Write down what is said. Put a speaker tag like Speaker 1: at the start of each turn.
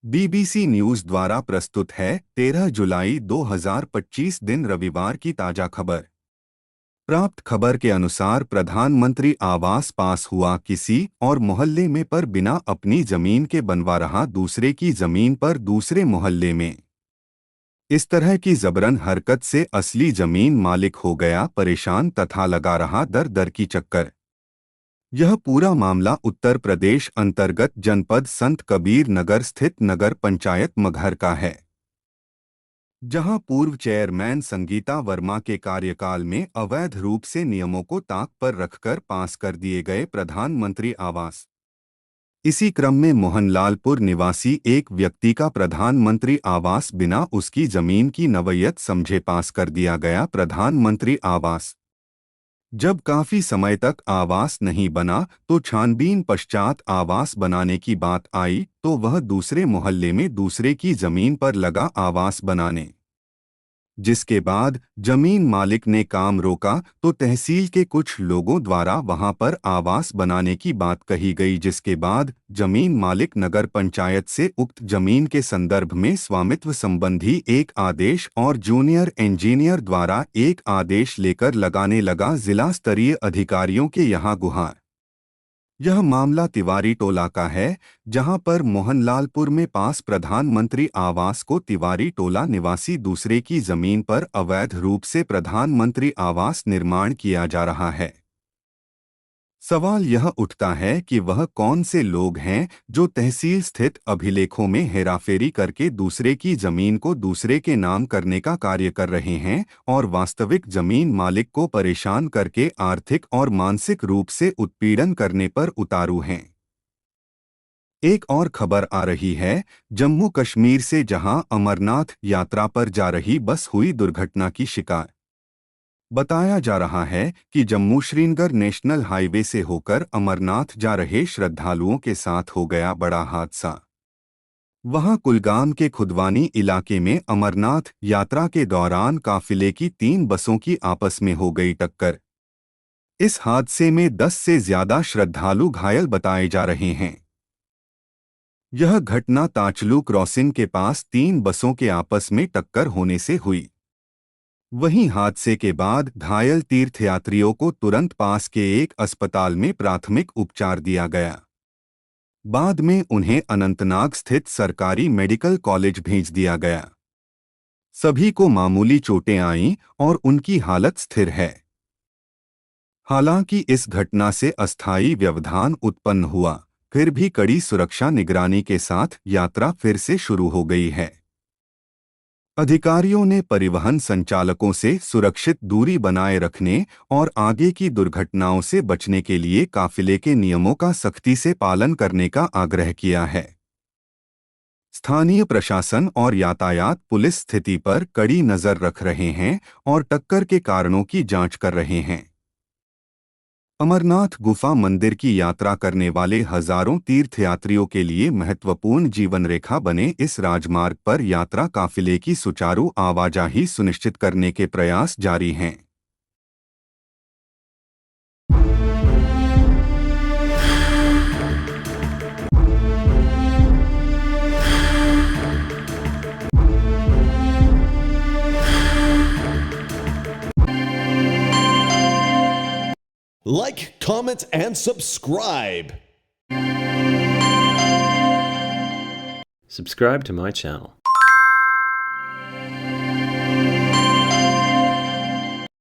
Speaker 1: BBC news द्वारा प्रस्तुत है 13 जुलाई 2025 दिन रविवार की ताजा खबर। प्राप्त खबर के अनुसार प्रधानमंत्री आवास पास हुआ किसी और मोहल्ले में पर बिना अपनी जमीन के बनवा रहा दूसरे की जमीन पर दूसरे मोहल्ले में। इस तरह की जबरन हरकत से असली जमीन मालिक हो गया परेशान तथा लगा रहा दर दर की चक्कर। यह पूरा मामला उत्तर प्रदेश अंतर्गत जनपद संत कबीर नगर स्थित नगर पंचायत मगहर का है, जहां पूर्व चेयरमैन संगीता वर्मा के कार्यकाल में अवैध रूप से नियमों को ताक पर रखकर पास कर दिए गए प्रधानमंत्री आवास। इसी क्रम में मोहनलालपुर निवासी एक व्यक्ति का प्रधानमंत्री आवास बिना उसकी जमीन की नवयत समझे पास कर दिया गया प्रधानमंत्री आवास। जब काफी समय तक आवास नहीं बना तो छानबीन पश्चात आवास बनाने की बात आई तो वह दूसरे मोहल्ले में दूसरे की जमीन पर लगा आवास बनाने, जिसके बाद जमीन मालिक ने काम रोका तो तहसील के कुछ लोगों द्वारा वहां पर आवास बनाने की बात कही गई, जिसके बाद जमीन मालिक नगर पंचायत से उक्त जमीन के संदर्भ में स्वामित्व संबंधी एक आदेश और जूनियर इंजीनियर द्वारा एक आदेश लेकर लगाने लगा जिला स्तरीय अधिकारियों के यहां गुहार। यह मामला तिवारी टोला का है, जहां पर मोहनलालपुर में पास प्रधानमंत्री आवास को तिवारी टोला निवासी दूसरे की जमीन पर अवैध रूप से प्रधानमंत्री आवास निर्माण किया जा रहा है। सवाल यह उठता है कि वह कौन से लोग हैं जो तहसील स्थित अभिलेखों में हेराफेरी करके दूसरे की जमीन को दूसरे के नाम करने का कार्य कर रहे हैं और वास्तविक जमीन मालिक को परेशान करके आर्थिक और मानसिक रूप से उत्पीड़न करने पर उतारू हैं। एक और खबर आ रही है जम्मू कश्मीर से, जहां अमरनाथ यात्रा पर जा रही बस हुई दुर्घटना की शिकार। बताया जा रहा है कि जम्मू श्रीनगर नेशनल हाईवे से होकर अमरनाथ जा रहे श्रद्धालुओं के साथ हो गया बड़ा हादसा। वहां कुलगाम के खुदवानी इलाके में अमरनाथ यात्रा के दौरान काफिले की 3 बसों की आपस में हो गई टक्कर। इस हादसे में 10 से ज्यादा श्रद्धालु घायल बताए जा रहे हैं। यह घटना ताचलू क्रॉसिंग के पास 3 बसों के आपस में टक्कर होने से हुई। वहीं हादसे के बाद घायल तीर्थयात्रियों को तुरंत पास के एक अस्पताल में प्राथमिक उपचार दिया गया। बाद में उन्हें अनंतनाग स्थित सरकारी मेडिकल कॉलेज भेज दिया गया। सभी को मामूली चोटें आईं और उनकी हालत स्थिर है। हालांकि इस घटना से अस्थायी व्यवधान उत्पन्न हुआ, फिर भी कड़ी सुरक्षा निगरानी के साथ यात्रा फिर से शुरू हो गई है। अधिकारियों ने परिवहन संचालकों से सुरक्षित दूरी बनाए रखने और आगे की दुर्घटनाओं से बचने के लिए काफिले के नियमों का सख्ती से पालन करने का आग्रह किया है। स्थानीय प्रशासन और यातायात पुलिस स्थिति पर कड़ी नजर रख रहे हैं और टक्कर के कारणों की जांच कर रहे हैं। अमरनाथ गुफा मंदिर की यात्रा करने वाले हजारों तीर्थयात्रियों के लिए महत्वपूर्ण जीवन रेखा बने इस राजमार्ग पर यात्रा काफिले की सुचारू आवाजाही सुनिश्चित करने के प्रयास जारी हैं।
Speaker 2: Like, comment, and subscribe.
Speaker 3: Subscribe to my channel.